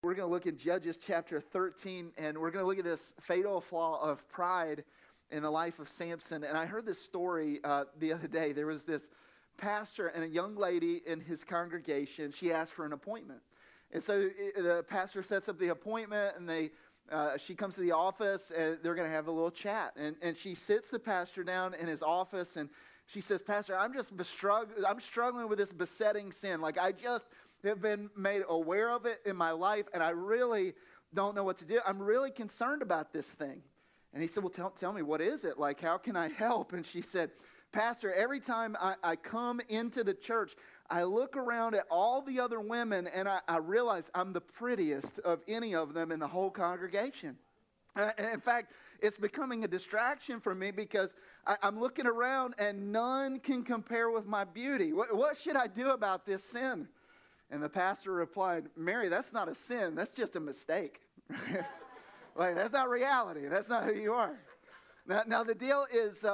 We're going to look in Judges chapter 13, and we're going to look at this fatal flaw of pride in the life of Samson. And I heard this story the other day. There was this pastor and a young lady in his congregation. She asked for an appointment. And so the pastor sets up the appointment, and she comes to the office, and they're going to have a little chat. And she sits the pastor down in his office, and she says, "Pastor, I'm struggling with this besetting sin. Like, I just have been made aware of it in my life, and I really don't know what to do. I'm really concerned about this thing." And he said, "Well, tell me, what is it? Like, how can I help?" And she said, "Pastor, every time I come into the church, I look around at all the other women, and I realize I'm the prettiest of any of them in the whole congregation. In fact, it's becoming a distraction for me because I'm looking around, and none can compare with my beauty. What should I do about this sin?" And the pastor replied, "Mary, that's not a sin. That's just a mistake." Like, that's not reality. That's not who you are. Now the deal is,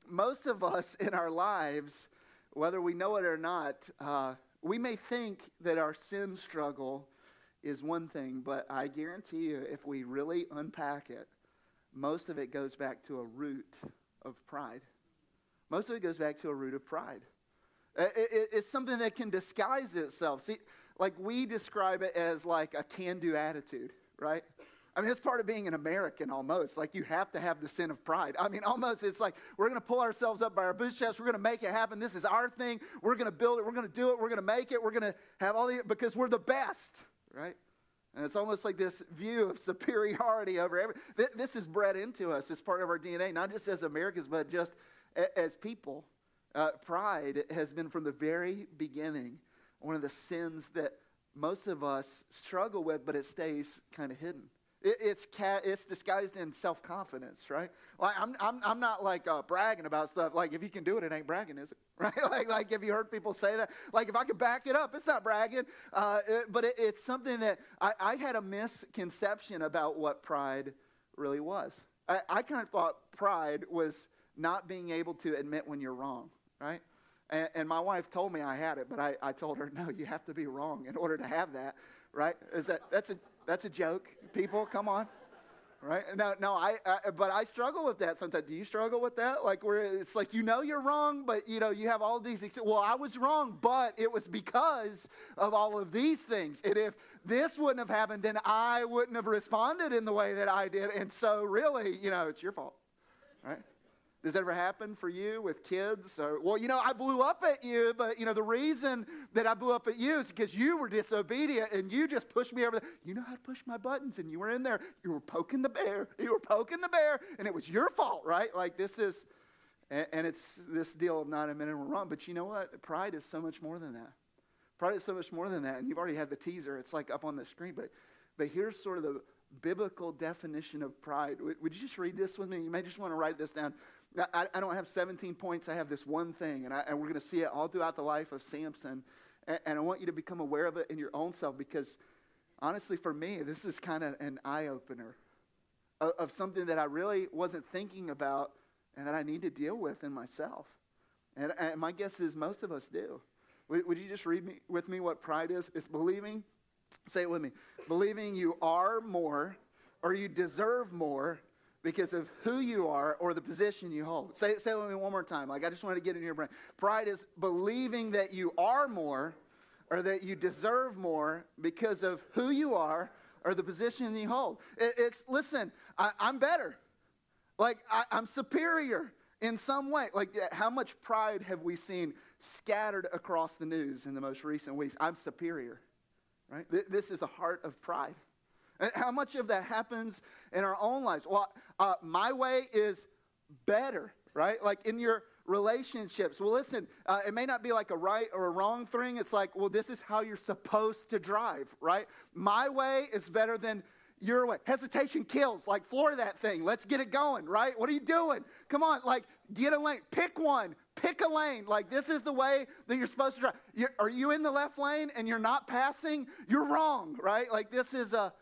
most of us in our lives, whether we know it or not, we may think that our sin struggle is one thing, but I guarantee you, if we really unpack it, most of it goes back to a root of pride. Most of it goes back to a root of pride. It's something that can disguise itself. See, like, we describe it as like a can-do attitude, right? I mean, it's part of being an American almost. Like, you have to have the sin of pride. I mean, almost it's like we're going to pull ourselves up by our bootstraps. We're going to make it happen. This is our thing. We're going to build it. We're going to do it. We're going to make it. We're going to have all the, because we're the best, right? And it's almost like this view of superiority over everything. This is bred into us. It's part of our DNA, not just as Americans, but just as people. Pride has been from the very beginning one of the sins that most of us struggle with, but it stays kind of hidden. It's disguised in self-confidence, right? Like, I'm not like bragging about stuff. Like, if you can do it, it ain't bragging, is it? Right? Like, have you heard people say that? Like, if I could back it up, it's not bragging. But it's something that I had a misconception about what pride really was. I kind of thought pride was not being able to admit when you're wrong, right? And my wife told me I had it, but I told her, no, you have to be wrong in order to have that, right? That's a joke, people, come on, right? No, but I struggle with that sometimes. Do you struggle with that? Like, where it's like, you're wrong, but you have all these, well, I was wrong, but it was because of all of these things. And if this wouldn't have happened, then I wouldn't have responded in the way that I did. And so really, it's your fault, right? Does that ever happen for you with kids? Or, well, I blew up at you, but, the reason that I blew up at you is because you were disobedient and you just pushed me over there. You know how to push my buttons, and you were in there. You were poking the bear. And it was your fault, right? Like, this is, and it's this deal of not admitting we're wrong. But you know what? Pride is so much more than that. Pride is so much more than that. And you've already had the teaser. It's like up on the screen. But here's sort of the biblical definition of pride. Would you just read this with me? You may just want to write this down. I don't have 17 points. I have this one thing, and we're going to see it all throughout the life of Samson. And I want you to become aware of it in your own self, because honestly, for me, this is kind of an eye-opener of something that I really wasn't thinking about and that I need to deal with in myself. And my guess is most of us do. Would you just read with me what pride is? It's believing, say it with me, believing you are more or you deserve more because of who you are or the position you hold. Say it with me one more time. Like, I just want to get in your brain. Pride is believing that you are more or that you deserve more because of who you are or the position you hold. Listen, I'm better. Like, I'm superior in some way. Like, how much pride have we seen scattered across the news in the most recent weeks? I'm superior, right? This is the heart of pride. How much of that happens in our own lives? Well, my way is better, right? Like, in your relationships. Well, listen, it may not be like a right or a wrong thing. It's like, well, this is how you're supposed to drive, right? My way is better than your way. Hesitation kills. Like, floor that thing. Let's get it going, right? What are you doing? Come on, like, get a lane. Pick one. Pick a lane. Like, this is the way that you're supposed to drive. Are you in the left lane and you're not passing? You're wrong, right? Like, this is a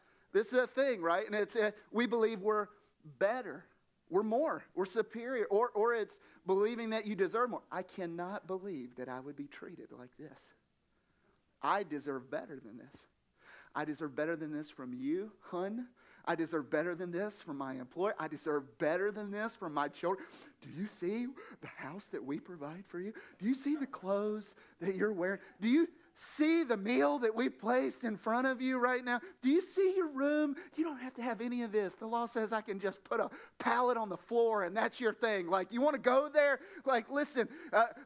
thing, right? And we believe we're better. We're more. We're superior. Or it's believing that you deserve more. I cannot believe that I would be treated like this. I deserve better than this. I deserve better than this from you, hun. I deserve better than this from my employer. I deserve better than this from my children. Do you see the house that we provide for you? Do you see the clothes that you're wearing? Do you see the meal that we placed in front of you right now? Do you see your room? You don't have to have any of this. The law says I can just put a pallet on the floor and that's your thing. Like, you want to go there? Like, listen,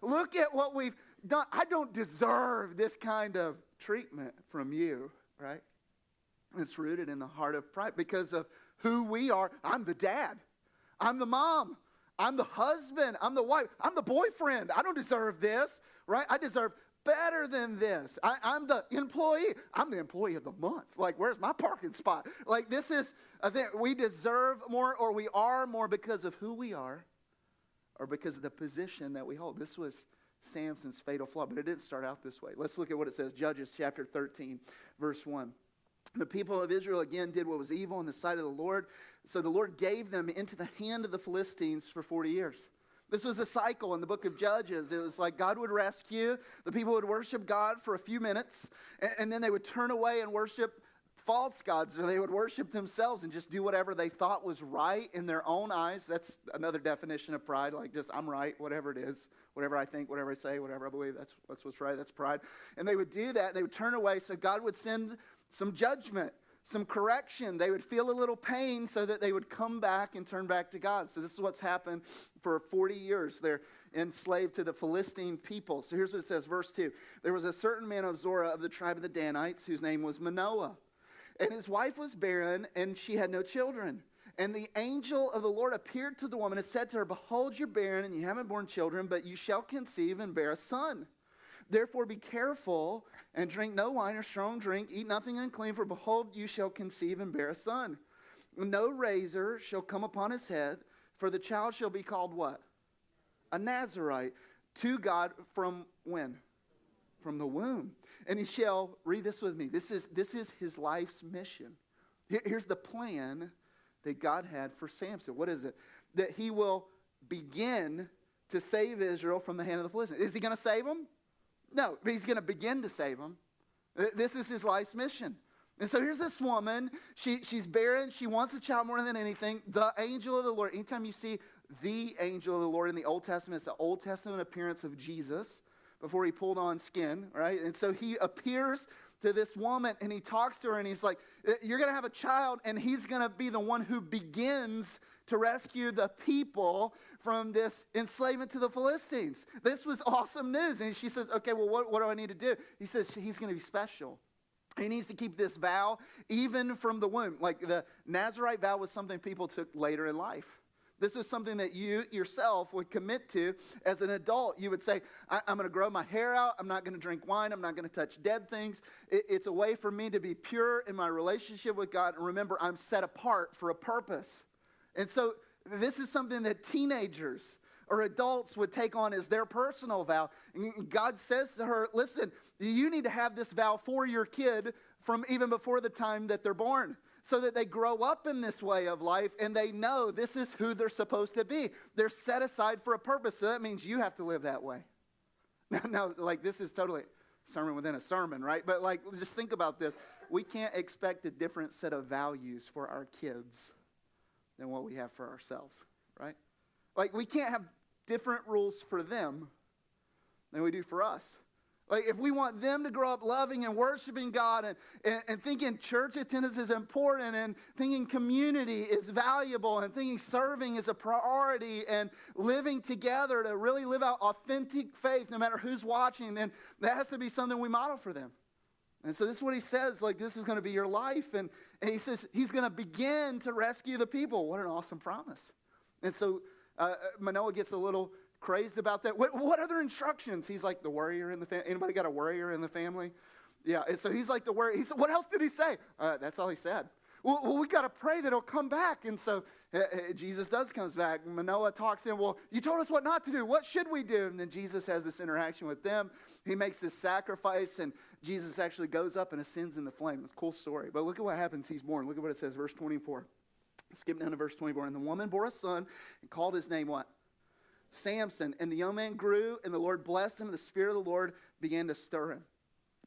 look at what we've done. I don't deserve this kind of treatment from you, right? It's rooted in the heart of pride because of who we are. I'm the dad. I'm the mom. I'm the husband. I'm the wife. I'm the boyfriend. I don't deserve this, right? I deserve better than this. I'm the employee. I'm the employee of the month. Like, where's my parking spot? Like, this is a thing. We deserve more, or we are more because of who we are or because of the position that we hold. This was Samson's fatal flaw, but it didn't start out this way. Let's look at what it says. Judges chapter 13, verse 1. The people of Israel again did what was evil in the sight of the Lord. So the Lord gave them into the hand of the Philistines for 40 years. This was a cycle in the book of Judges. It was like God would rescue. The people would worship God for a few minutes. And then they would turn away and worship false gods. Or they would worship themselves and just do whatever they thought was right in their own eyes. That's another definition of pride. Like, just, I'm right, whatever it is. Whatever I think, whatever I say, whatever I believe. That's what's right. That's pride. And they would do that. They would turn away. So God would send some judgment, some correction. They would feel a little pain so that they would come back and turn back to God. So this is what's happened for 40 years. They're enslaved to the Philistine people. So here's what it says, verse 2. There was a certain man of Zorah of the tribe of the Danites whose name was Manoah. And his wife was barren, and she had no children. And the angel of the Lord appeared to the woman and said to her, behold, you're barren, and you haven't borne children, but you shall conceive and bear a son. Therefore be careful and drink no wine or strong drink. Eat nothing unclean, for behold, you shall conceive and bear a son. No razor shall come upon his head, for the child shall be called what? A Nazirite to God from when? From the womb. And he shall, read this with me, this is his life's mission. Here's the plan that God had for Samson. What is it? That he will begin to save Israel from the hand of the Philistines. Is he going to save them? No, but he's going to begin to save them. This is his life's mission. And so here's this woman. She's barren. She wants a child more than anything. The angel of the Lord. Anytime you see the angel of the Lord in the Old Testament, it's the Old Testament appearance of Jesus before he pulled on skin, right? And so he appears to this woman and he talks to her and he's like, you're going to have a child and he's going to be the one who begins to rescue the people from this enslavement to the Philistines. This was awesome news. And she says, okay, well, what do I need to do? He says he's going to be special. He needs to keep this vow even from the womb. Like the Nazirite vow was something people took later in life. This was something that you yourself would commit to as an adult. You would say, I'm going to grow my hair out. I'm not going to drink wine. I'm not going to touch dead things. It's a way for me to be pure in my relationship with God. And remember, I'm set apart for a purpose. And so this is something that teenagers or adults would take on as their personal vow. And God says to her, listen, you need to have this vow for your kid from even before the time that they're born, so that they grow up in this way of life and they know this is who they're supposed to be. They're set aside for a purpose, so that means you have to live that way. Now, like, this is totally sermon within a sermon, right? But like, just think about this. We can't expect a different set of values for our kids than what we have for ourselves, right? Like, we can't have different rules for them than we do for us. Like, if we want them to grow up loving and worshiping God and thinking church attendance is important and thinking community is valuable and thinking serving is a priority and living together to really live out authentic faith no matter who's watching, then that has to be something we model for them. And so this is what he says, like, this is going to be your life. And he says he's going to begin to rescue the people. What an awesome promise. And so Manoah gets a little crazed about that. What other instructions? He's like the warrior in the family. Anybody got a warrior in the family? Yeah, and so he's like the warrior. He said, what else did he say? That's all he said. Well, we got to pray that he'll come back. And so Jesus comes back. Manoah talks to him. Well, you told us what not to do. What should we do? And then Jesus has this interaction with them. He makes this sacrifice, and Jesus actually goes up and ascends in the flame. It's a cool story. But look at what happens. He's born. Look at what it says, verse 24. Skip down to verse 24. And the woman bore a son and called his name what? Samson. And the young man grew, and the Lord blessed him. The Spirit of the Lord began to stir him.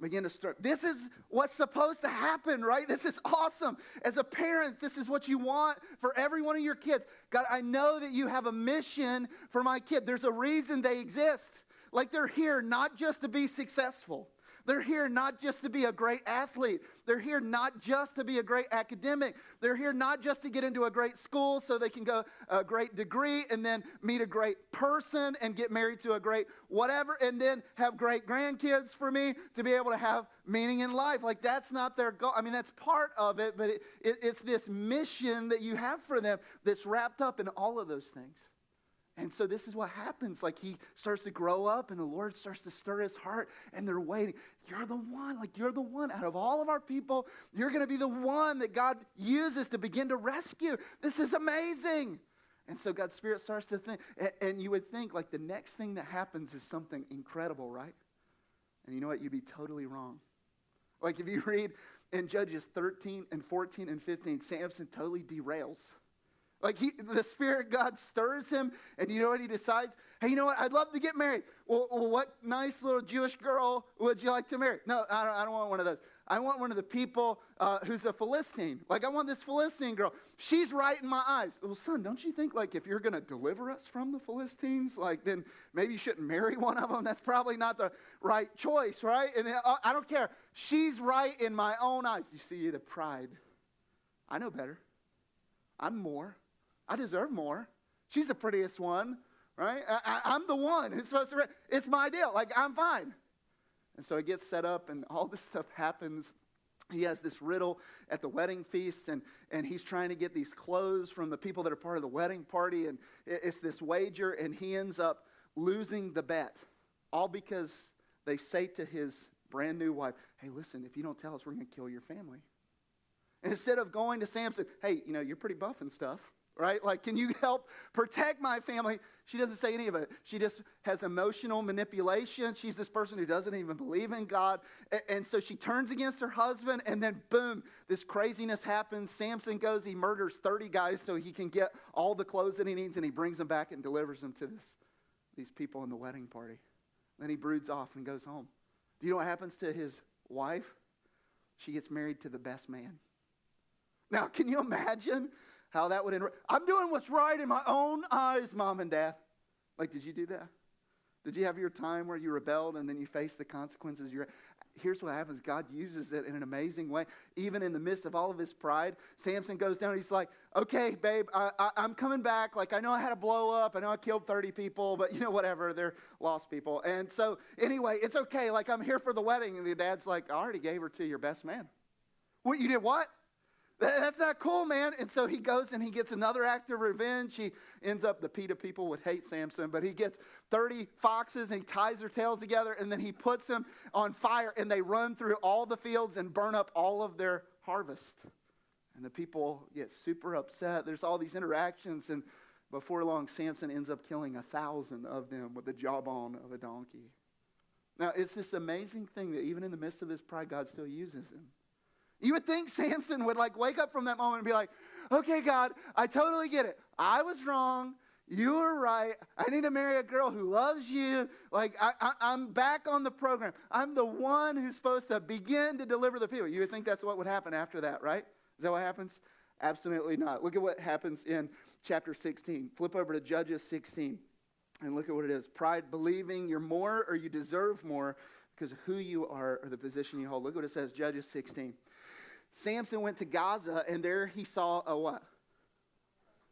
begin to stir. This is what's supposed to happen, right? This is awesome. As a parent, this is what you want for every one of your kids. God, I know that you have a mission for my kid. There's a reason they exist. Like they're here not just to be successful. They're here not just to be a great athlete. They're here not just to be a great academic. They're here not just to get into a great school so they can go a great degree and then meet a great person and get married to a great whatever and then have great grandkids for me to be able to have meaning in life. Like that's not their goal. I mean, that's part of it, but it's this mission that you have for them that's wrapped up in all of those things. And so this is what happens. Like he starts to grow up and the Lord starts to stir his heart and they're waiting. You're the one. Like you're the one. Out of all of our people, you're going to be the one that God uses to begin to rescue. This is amazing. And so God's Spirit starts to think. And you would think like the next thing that happens is something incredible, right? And you know what? You'd be totally wrong. Like if you read in Judges 13 and 14 and 15, Samson totally derails. Like the Spirit of God stirs him, and you know what he decides? Hey, you know what? I'd love to get married. Well, what nice little Jewish girl would you like to marry? No, I don't want one of those. I want one of the people who's a Philistine. Like, I want this Philistine girl. She's right in my eyes. Well, son, don't you think, like, if you're going to deliver us from the Philistines, like, then maybe you shouldn't marry one of them? That's probably not the right choice, right? And I don't care. She's right in my own eyes. You see the pride. I know better. I'm more. I deserve more. She's the prettiest one, right? I'm the one who's supposed to, it's my deal. Like, I'm fine. And so it gets set up and all this stuff happens. He has this riddle at the wedding feast and he's trying to get these clothes from the people that are part of the wedding party. And it's this wager and he ends up losing the bet. All because they say to his brand new wife, hey, listen, if you don't tell us, we're going to kill your family. And instead of going to Samson, hey, you know, you're pretty buff and stuff. Right? Like, can you help protect my family? She doesn't say any of it. She just has emotional manipulation. She's this person who doesn't even believe in God. And so she turns against her husband, and then boom, this craziness happens. Samson goes, he murders 30 guys so he can get all the clothes that he needs, and he brings them back and delivers them to these people in the wedding party. Then he broods off and goes home. Do you know what happens to his wife? She gets married to the best man. Now, can you imagine how that would end? I'm doing what's right in my own eyes, Mom and Dad. Like, did you do that? Did you have your time where you rebelled and then you faced the consequences? Here's what happens. God uses it in an amazing way. Even in the midst of all of his pride, Samson goes down and he's like, okay, babe, I'm coming back. Like, I know I had a blow up. I know I killed 30 people, but you know, whatever. They're lost people. And so anyway, it's okay. Like, I'm here for the wedding. And the dad's like, I already gave her to your best man. What, you did what? That's not cool, man. And so he goes and he gets another act of revenge. He ends up, the PETA people would hate Samson, but he gets 30 foxes and he ties their tails together and then he puts them on fire and they run through all the fields and burn up all of their harvest. And the people get super upset. There's all these interactions, and before long, Samson ends up killing 1,000 of them with the jawbone of a donkey. Now, it's this amazing thing that even in the midst of his pride, God still uses him. You would think Samson would like wake up from that moment and be like, okay, God, I totally get it. I was wrong. You were right. I need to marry a girl who loves you. Like, I'm back on the program. I'm the one who's supposed to begin to deliver the people. You would think that's what would happen after that, right? Is that what happens? Absolutely not. Look at what happens in chapter 16. Flip over to Judges 16 and look at what it is. Pride, believing you're more or you deserve more because of who you are or the position you hold. Look what it says, Judges 16. Samson went to Gaza, and there he saw a what?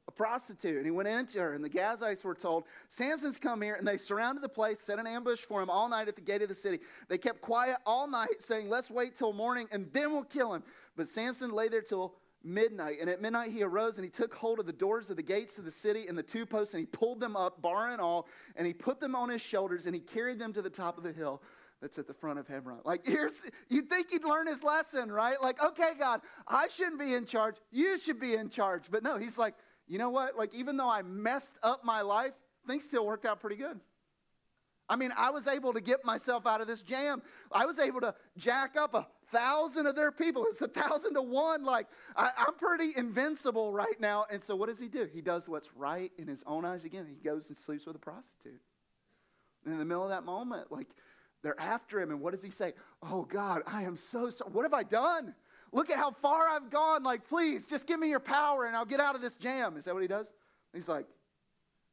A prostitute. And he went into her, and the Gazites were told, Samson's come here, and they surrounded the place, set an ambush for him all night at the gate of the city. They kept quiet all night, saying, let's wait till morning, and then we'll kill him. But Samson lay there till midnight, and at midnight he arose, and he took hold of the doors of the gates of the city and the two posts, and he pulled them up, bar and all, and he put them on his shoulders, and he carried them to the top of the hill that's at the front of Hebron. Like, you'd think he'd learn his lesson, right? Like, okay, God, I shouldn't be in charge. You should be in charge. But no, he's like, you know what? Like, even though I messed up my life, things still worked out pretty good. I mean, I was able to get myself out of this jam. I was able to jack up 1,000 of their people. It's 1,000 to 1. Like, I'm pretty invincible right now. And so what does he do? He does what's right in his own eyes again. He goes and sleeps with a prostitute. And in the middle of that moment, like, They're after him, and what does he say? Oh, God, I am so sorry. What have I done? Look at how far I've gone. Like, please, just give me your power, and I'll get out of this jam. Is that what he does? He's like,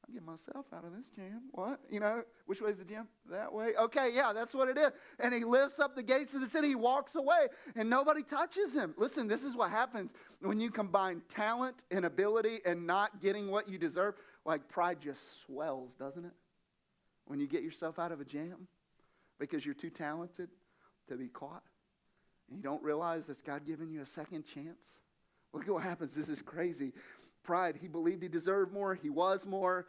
I'll get myself out of this jam. What? Which way is the jam? That way? Okay, yeah, that's what it is. And he lifts up the gates of the city. He walks away, and nobody touches him. Listen, this is what happens when you combine talent and ability and not getting what you deserve. Like, pride just swells, doesn't it? When you get yourself out of a jam because you're too talented to be caught. And you don't realize that's God giving you a second chance. Look at what happens. This is crazy. Pride, he believed he deserved more. He was more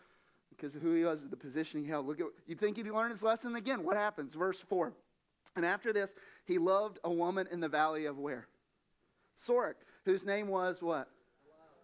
because of who he was, the position he held. Look at, you'd think he'd learn his lesson again. What happens? Verse 4. And after this, he loved a woman in the valley of where? Zorah, whose name was what?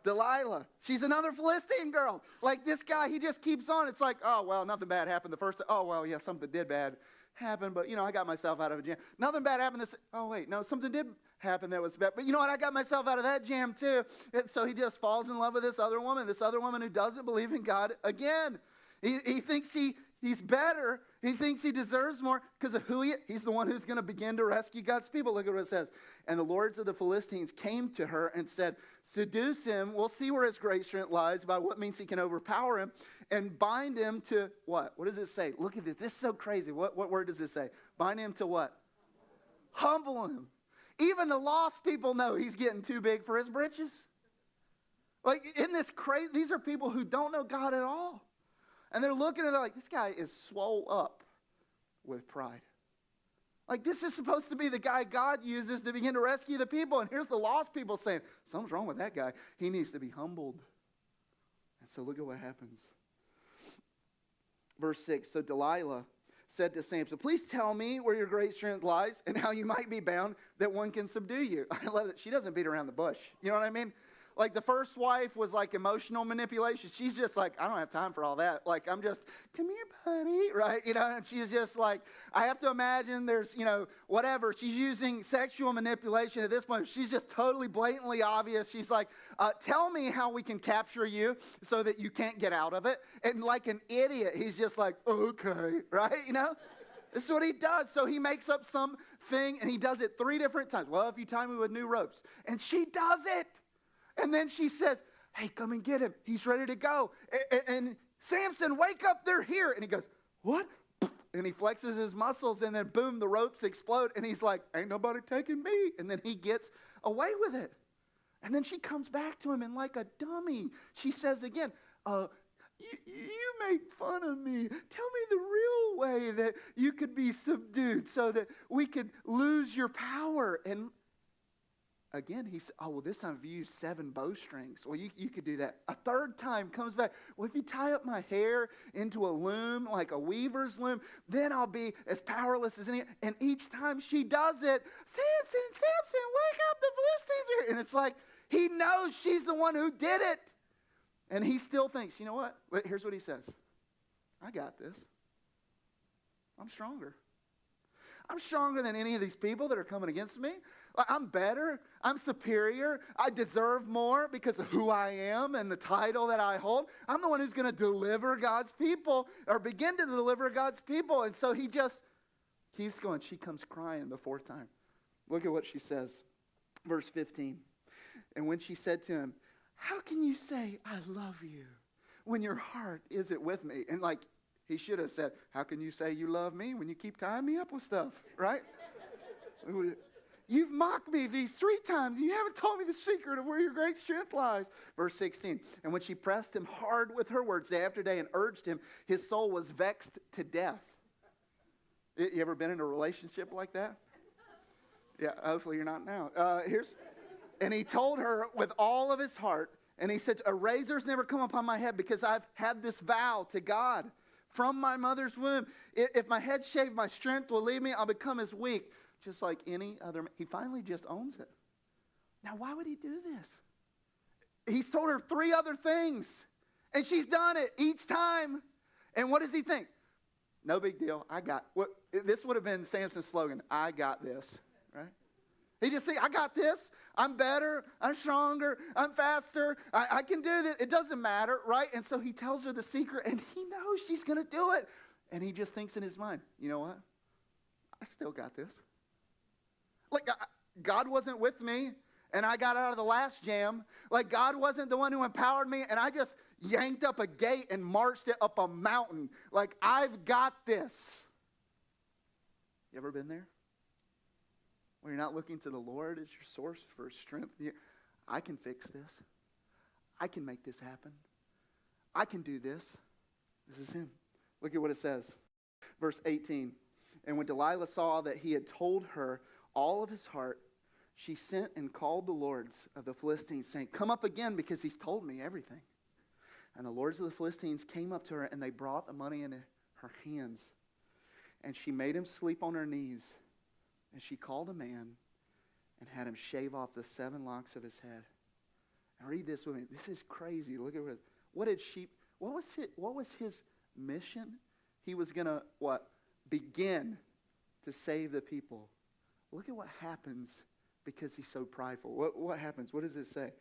Delilah. She's another Philistine girl. Like this guy, he just keeps on. It's like, oh, well, nothing bad happened the first time. Oh, well, yeah, something did bad happen, but, I got myself out of a jam. Nothing bad happened this. Oh, wait, no, something did happen that was bad. But you know what? I got myself out of that jam too. And so he just falls in love with this other woman who doesn't believe in God again. He thinks he's better. He thinks he deserves more because of who he's the one who's going to begin to rescue God's people. Look at what it says. And the lords of the Philistines came to her and said, seduce him. We'll see where his great strength lies, by what means he can overpower him, and bind him to what? What does it say? Look at this. This is so crazy. What word does it say? Bind him to what? Humble him. Even the lost people know he's getting too big for his britches. Like, isn't this crazy? These are people who don't know God at all. And they're looking and they're like, this guy is swole up with pride. Like, this is supposed to be the guy God uses to begin to rescue the people. And here's the lost people saying, something's wrong with that guy. He needs to be humbled. And so look at what happens. Verse 6, so Delilah said to Samson, please tell me where your great strength lies and how you might be bound that one can subdue you. I love that. She doesn't beat around the bush. You know what I mean? Like the first wife was like emotional manipulation. She's just like, I don't have time for all that. Like, I'm just, come here, buddy, right? And she's just like, I have to imagine there's, whatever. She's using sexual manipulation at this point. She's just totally blatantly obvious. She's like, tell me how we can capture you so that you can't get out of it. And like an idiot, he's just like, okay, right? This is what he does. So he makes up something and he does it 3 different times. Well, if you tie me with new ropes. And she does it. And then she says, hey, come and get him. He's ready to go. And Samson, wake up, they're here. And he goes, what? And he flexes his muscles and then boom, the ropes explode. And he's like, ain't nobody taking me. And then he gets away with it. And then she comes back to him and like a dummy, she says again, you make fun of me. Tell me the real way that you could be subdued so that we could lose your power. And again, he said, oh, well, this time if you use 7 bowstrings, well, you could do that. A third time comes back, well, if you tie up my hair into a loom, like a weaver's loom, then I'll be as powerless as any. And each time she does it, Samson, wake up, the Philistines are here. And it's like, he knows she's the one who did it. And he still thinks, you know what? Here's what he says. I got this. I'm stronger. I'm stronger than any of these people that are coming against me. I'm better. I'm superior. I deserve more because of who I am and the title that I hold. I'm the one who's going to deliver God's people or begin to deliver God's people. And so he just keeps going. She comes crying the 4th time. Look at what she says. Verse 15. And when she said to him, how can you say I love you when your heart isn't with me? And like, he should have said, how can you say you love me when you keep tying me up with stuff, right? You've mocked me these 3 times. And you haven't told me the secret of where your great strength lies. Verse 16, and when she pressed him hard with her words day after day and urged him, his soul was vexed to death. You ever been in a relationship like that? Yeah, hopefully you're not now. And he told her with all of his heart, and he said, a razor's never come upon my head because I've had this vow to God from my mother's womb. If my head's shaved, my strength will leave me. I'll become as weak, just like any other man. He finally just owns it. Now, why would he do this? He's told her 3 other things, and she's done it each time. And what does he think? No big deal. This would have been Samson's slogan. I got this, right? He just thinks, I got this. I'm better. I'm stronger. I'm faster. I can do this. It doesn't matter, right? And so he tells her the secret, and he knows she's going to do it. And he just thinks in his mind, you know what? I still got this. Like, God wasn't with me, and I got out of the last jam. Like, God wasn't the one who empowered me, and I just yanked up a gate and marched it up a mountain. Like, I've got this. You ever been there? Where you're not looking to the Lord as your source for strength. I can fix this. I can make this happen. I can do this. This is him. Look at what it says. Verse 18. And when Delilah saw that he had told her all of his heart, she sent and called the lords of the Philistines, saying, come up again, because he's told me everything. And the lords of the Philistines came up to her, and they brought the money in her hands. And she made him sleep on her knees. And she called a man and had him shave off the 7 locks of his head. And read this with me. This is crazy. Look at what was his mission? He was going to, begin to save the people. Look at what happens because he's so prideful. What happens? What does it say?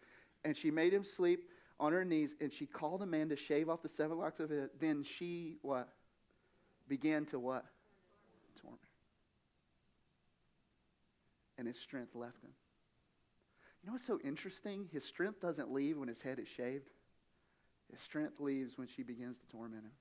And she made him sleep on her knees, and she called a man to shave off the 7 locks of his head. Then she, began to torment. And his strength left him. You know what's so interesting? His strength doesn't leave when his head is shaved. His strength leaves when she begins to torment him.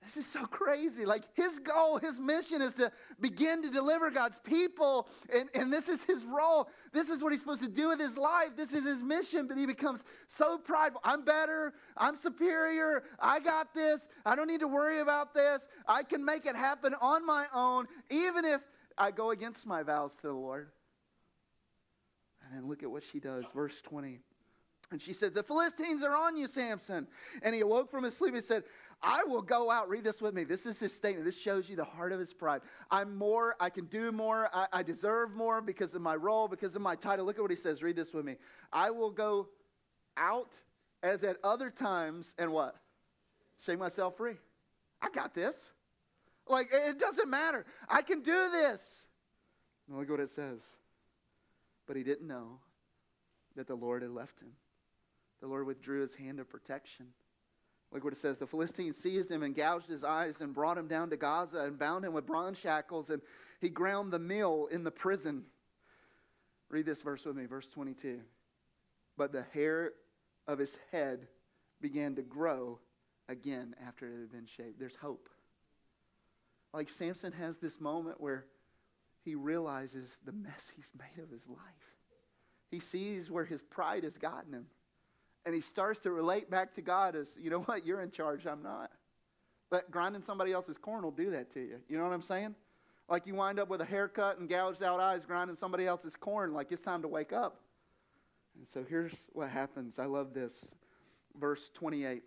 This is so crazy. Like, his goal, his mission is to begin to deliver God's people. And this is his role. This is what he's supposed to do with his life. This is his mission. But he becomes so prideful. I'm better. I'm superior. I got this. I don't need to worry about this. I can make it happen on my own, even if I go against my vows to the Lord. And then look at what she does. Verse 20. And she said, the Philistines are on you, Samson. And he awoke from his sleep and said, I will go out. Read this with me. This is his statement. This shows you the heart of his pride. I'm more. I can do more. I deserve more because of my role, because of my title. Look at what he says. Read this with me. I will go out as at other times and what? Shake myself free. I got this. Like, it doesn't matter. I can do this. And look what it says. But he didn't know that the Lord had left him. The Lord withdrew his hand of protection. Look what it says. The Philistines seized him and gouged his eyes and brought him down to Gaza and bound him with bronze shackles, and he ground the meal in the prison. Read this verse with me, verse 22. But the hair of his head began to grow again after it had been shaved. There's hope. Like, Samson has this moment where he realizes the mess he's made of his life. He sees where his pride has gotten him. And he starts to relate back to God as, you know what, you're in charge, I'm not. But grinding somebody else's corn will do that to you. You know what I'm saying? Like, you wind up with a haircut and gouged out eyes grinding somebody else's corn, like it's time to wake up. And so here's what happens. I love this. Verse 28.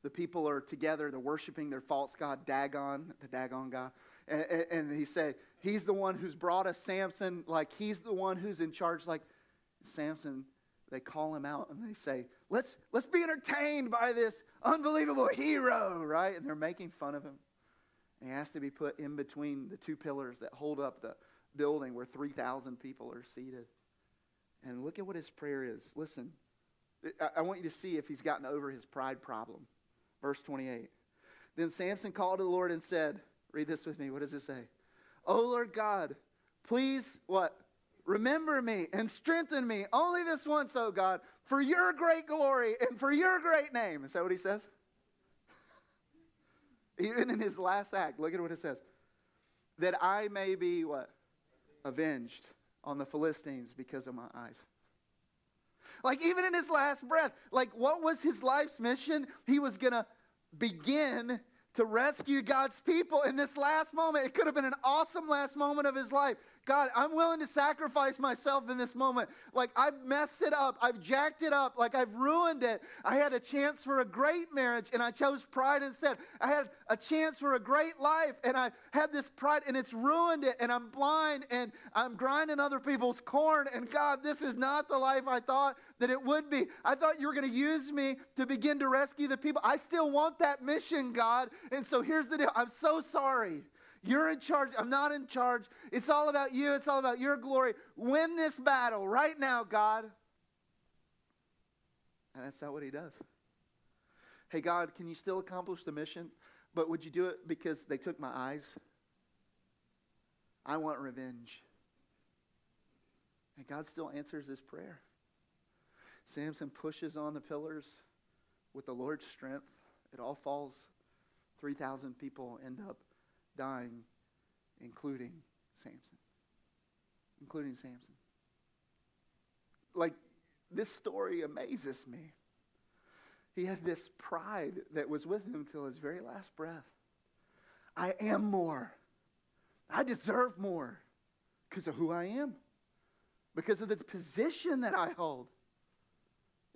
The people are together, they're worshiping their false god, Dagon, the Dagon god. And he said, he's the one who's brought us Samson, like he's the one who's in charge. Like, Samson, they call him out and they say, let's be entertained by this unbelievable hero, right? And they're making fun of him. And he has to be put in between the 2 pillars that hold up the building where 3,000 people are seated. And look at what his prayer is. Listen, I want you to see if he's gotten over his pride problem. Verse 28. Then Samson called to the Lord and said, read this with me. What does it say? Oh, Lord God, please, what? Remember me and strengthen me only this once, oh God, for your great glory and for your great name. Is that what he says? Even in his last act, look at what it says. That I may be what? Avenged on the Philistines because of my eyes. Like, even in his last breath, like, what was his life's mission? He was going to begin to rescue God's people in this last moment. It could have been an awesome last moment of his life. God, I'm willing to sacrifice myself in this moment. Like, I've messed it up. I've jacked it up. Like, I've ruined it. I had a chance for a great marriage, and I chose pride instead. I had a chance for a great life, and I had this pride, and it's ruined it, and I'm blind, and I'm grinding other people's corn, and God, this is not the life I thought that it would be. I thought you were going to use me to begin to rescue the people. I still want that mission, God, and so here's the deal. I'm so sorry. You're in charge. I'm not in charge. It's all about you. It's all about your glory. Win this battle right now, God. And that's not what he does. Hey, God, can you still accomplish the mission? But would you do it because they took my eyes? I want revenge. And God still answers his prayer. Samson pushes on the pillars with the Lord's strength. It all falls. 3,000 people end up dying, including Samson. Including Samson. Like, this story amazes me. He had this pride that was with him till his very last breath. I am more. I deserve more because of who I am. Because of the position that I hold.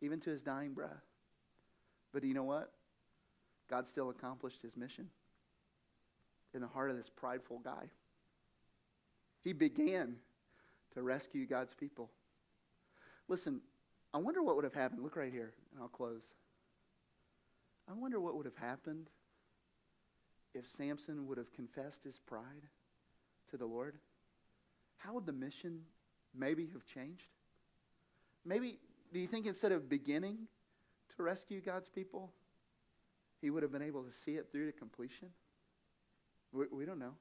Even to his dying breath. But you know what? God still accomplished his mission in the heart of this prideful guy. He began to rescue God's people. Listen, I wonder what would have happened. Look right here, and I'll close. I wonder what would have happened if Samson would have confessed his pride to the Lord. How would the mission maybe have changed? Maybe, do you think instead of beginning to rescue God's people, he would have been able to see it through to completion? We don't know.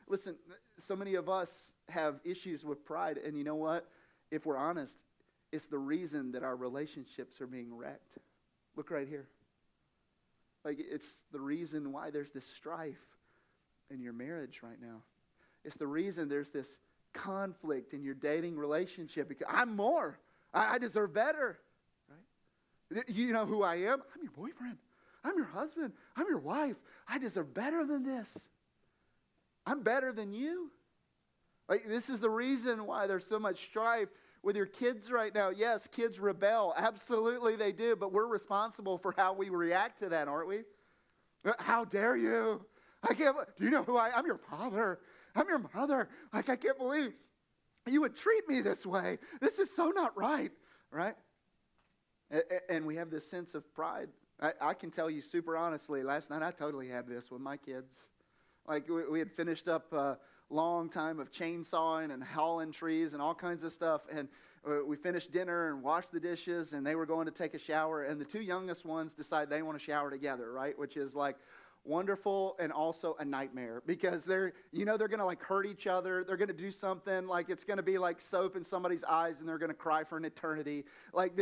Listen, so many of us have issues with pride, and you know what? If we're honest, it's the reason that our relationships are being wrecked. Look right here. Like, it's the reason why there's this strife in your marriage right now. It's the reason there's this conflict in your dating relationship. Because I'm more. I deserve better. Right? You know who I am? I'm your boyfriend. I'm your husband. I'm your wife. I deserve better than this. I'm better than you. Like, this is the reason why there's so much strife with your kids right now. Yes, kids rebel. Absolutely they do. But we're responsible for how we react to that, aren't we? How dare you? Do you know who I am? I'm your father. I'm your mother. Like, I can't believe you would treat me this way. This is so not right. Right? And we have this sense of pride. I can tell you super honestly, last night I totally had this with my kids. Like, we had finished up a long time of chainsawing and hauling trees and all kinds of stuff. And we finished dinner and washed the dishes, and they were going to take a shower. And the two youngest ones decide they want to shower together, right? Which is like wonderful and also a nightmare, because they're going to like hurt each other. They're going to do something like it's going to be like soap in somebody's eyes, and they're going to cry for an eternity. Like,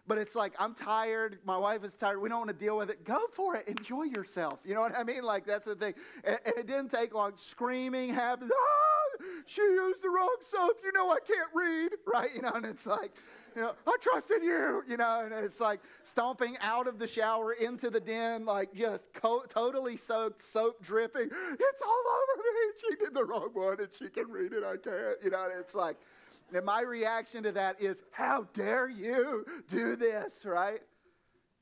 but it's like, I'm tired. My wife is tired. We don't want to deal with it. Go for it. Enjoy yourself. You know what I mean? Like, that's the thing. And it didn't take long. Screaming happens. Oh, she used the wrong soap. You know, I can't read. Right? You know, and it's like, I trusted you, and it's like stomping out of the shower into the den, like just totally soaked, soap dripping. It's all over me. She did the wrong one and she can read it. I can't, and it's like, and my reaction to that is, how dare you do this, right?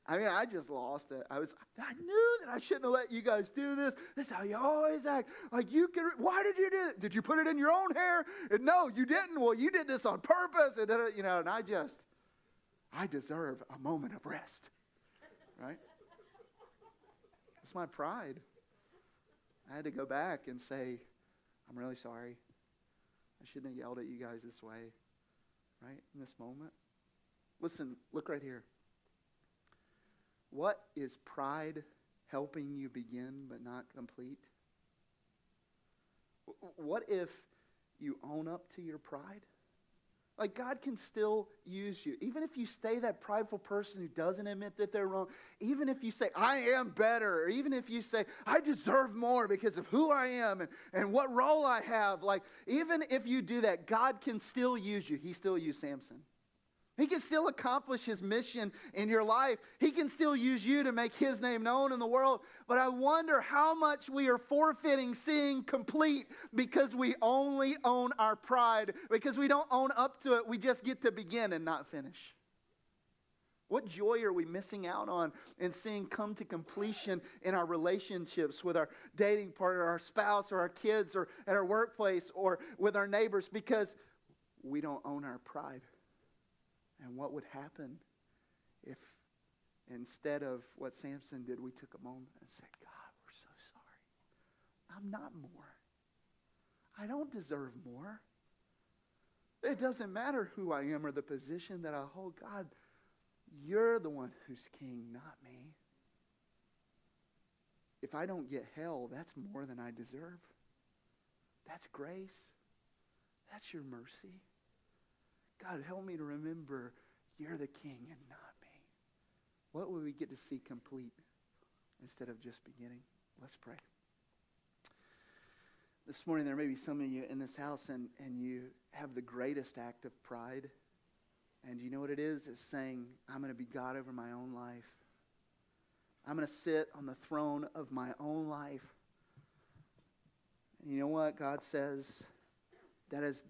I mean, I just lost it. I knew that I shouldn't have let you guys do this. This is how you always act. Like, why did you do it? Did you put it in your own hair? And no, you didn't. Well, you did this on purpose. And, and I deserve a moment of rest. Right? It's my pride. I had to go back and say, I'm really sorry. I shouldn't have yelled at you guys this way. Right? In this moment. Listen, look right here. What is pride helping you begin but not complete? What if you own up to your pride? Like, God can still use you. Even if you stay that prideful person who doesn't admit that they're wrong. Even if you say, I am better. Or even if you say, I deserve more because of who I am and what role I have. Like, even if you do that, God can still use you. He still used Samson. He can still accomplish his mission in your life. He can still use you to make his name known in the world. But I wonder how much we are forfeiting seeing complete because we only own our pride. Because we don't own up to it. We just get to begin and not finish. What joy are we missing out on in seeing come to completion in our relationships with our dating partner, our spouse, or our kids, or at our workplace, or with our neighbors, because we don't own our pride? And what would happen if instead of what Samson did, we took a moment and said, God, we're so sorry. I'm not more. I don't deserve more. It doesn't matter who I am or the position that I hold. God, you're the one who's king, not me. If I don't get hell, that's more than I deserve. That's grace. That's your mercy. God, help me to remember you're the king and not me. What will we get to see complete instead of just beginning? Let's pray. This morning there may be some of you in this house and you have the greatest act of pride. And you know what it is? It's saying, I'm going to be God over my own life. I'm going to sit on the throne of my own life. And you know what? God says that is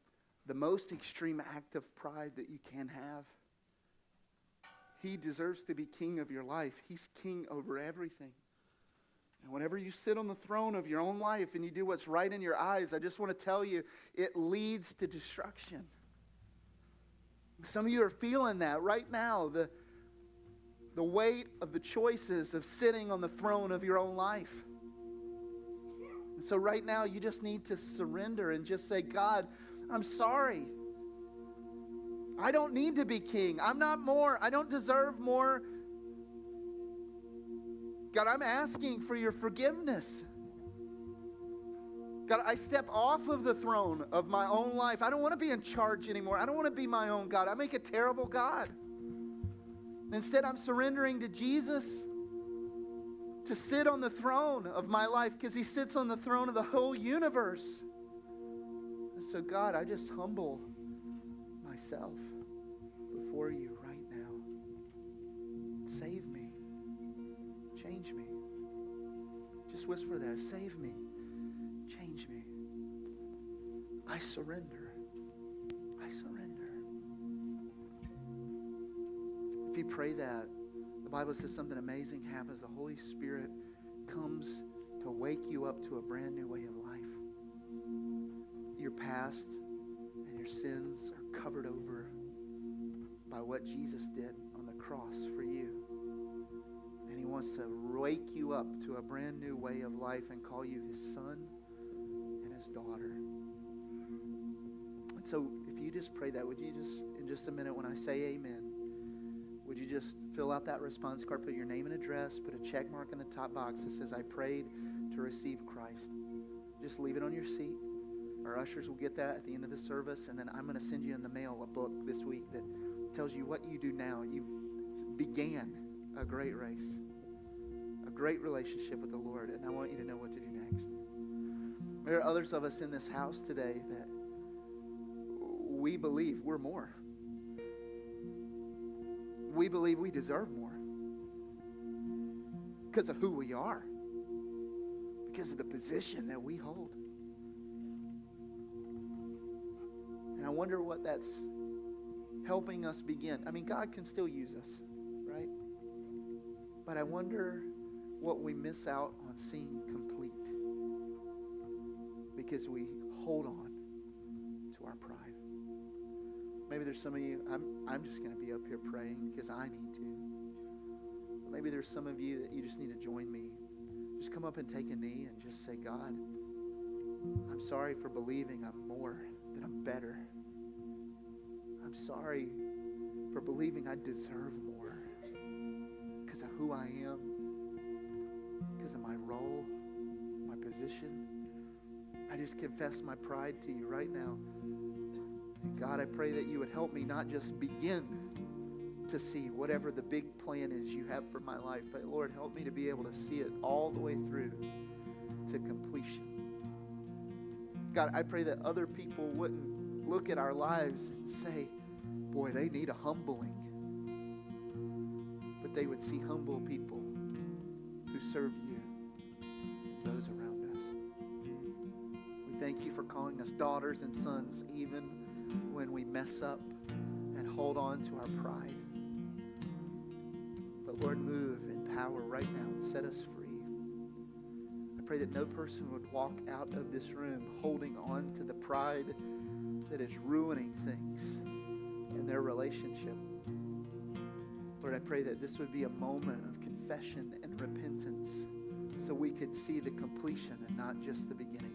the most extreme act of pride that you can have. He deserves to be king of your life. He's king over everything. And whenever you sit on the throne of your own life and you do what's right in your eyes, I just want to tell you, it leads to destruction. Some of you are feeling that right now, the weight of the choices of sitting on the throne of your own life. And so right now, you just need to surrender and just say, God, I'm sorry. I don't need to be king. I'm not more. I don't deserve more. God, I'm asking for your forgiveness. God, I step off of the throne of my own life. I don't want to be in charge anymore. I don't want to be my own God. I make a terrible God. Instead, I'm surrendering to Jesus to sit on the throne of my life because he sits on the throne of the whole universe. And so, God, I just humble myself before you right now. Save me. Change me. Just whisper that. Save me. Change me. I surrender. I surrender. If you pray that, the Bible says something amazing happens. The Holy Spirit comes to wake you up to a brand new way of life. Your past and your sins are covered over by what Jesus did on the cross for you. And he wants to wake you up to a brand new way of life and call you his son and his daughter. And so if you just pray that, would you just, in just a minute when I say amen, would you just fill out that response card, put your name and address, put a check mark in the top box that says, I prayed to receive Christ. Just leave it on your seat. Our ushers will get that at the end of the service, and then I'm going to send you in the mail a book this week that tells you what you do now. You began a great race, a great relationship with the Lord, and I want you to know what to do next. There are others of us in this house today that we believe we're more. We believe we deserve more because of who we are, because of the position that we hold. And I wonder what that's helping us begin. I mean, God can still use us, right? But I wonder what we miss out on seeing complete because we hold on to our pride. Maybe there's some of you, I'm just going to be up here praying because I need to. But maybe there's some of you that you just need to join me. Just come up and take a knee and just say, God, I'm sorry for believing I'm more, that I'm better. I'm sorry for believing I deserve more because of who I am, because of my role, my position. I just confess my pride to you right now. And God, I pray that you would help me not just begin to see whatever the big plan is you have for my life, but Lord, help me to be able to see it all the way through to completion. God, I pray that other people wouldn't look at our lives and say, boy, they need a humbling. But they would see humble people who serve you and those around us. We thank you for calling us daughters and sons even when we mess up and hold on to our pride. But Lord, move in power right now and set us free. I pray that no person would walk out of this room holding on to the pride that is ruining things in their relationship. Lord, I pray that this would be a moment of confession and repentance so we could see the completion and not just the beginning.